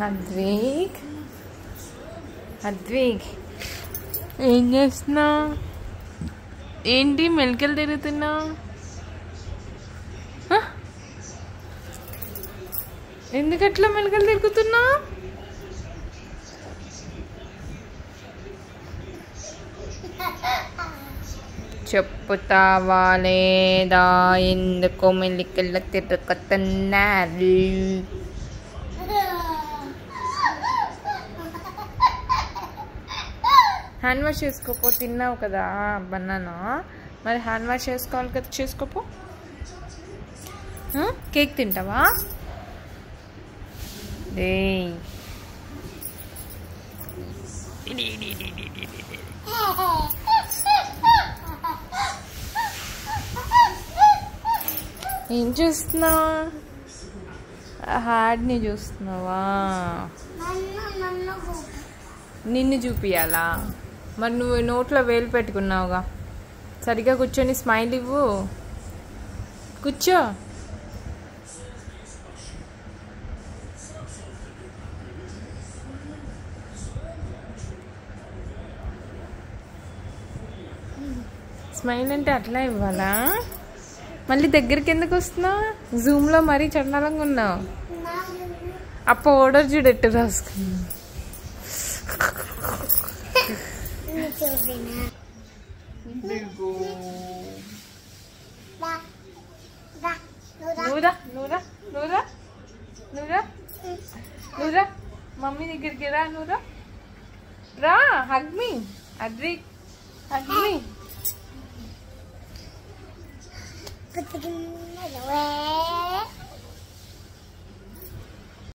అద్విక్ అద్విక్ ఏం చేస్తున్నావు? ఏంటి మెలికలు తిరుగుతున్నావు? ఎందుకట్లా మెలికలు తిరుగుతున్నావు? చెప్పుతావా లేదా ఎందుకు మెలికలు తిరుగుతున్నారు? హ్యాండ్ వాష్ చేసుకోపో. తిన్నావు కదా బనానా, మరి హ్యాండ్ వాష్ చేసుకోవాలి కదా, చేసుకోపో. కేక్ తింటావా? ఏం చూస్తున్నావా? హ్యాడ్ని చూస్తున్నావా? నిన్ను చూపియాలా? మరి నువ్వు నోట్లో వేలు పెట్టుకున్నావుగా. సరిగ్గా కూర్చొని స్మైల్ ఇవ్వు. కూర్చో. స్మైల్ అంటే అట్లా ఇవ్వాలా? మళ్ళీ దగ్గరికి ఎందుకు వస్తున్నావు? జూమ్లో మరీ చండాలంగా ఉన్నావు. అప్ప ఓడర్ చూడెట్టు రాసుకున్నావు. నువ్వురా మమ్మీ దగ్గరికి రా. నువ్వురా రా. Hug me Advik, hug me. Put the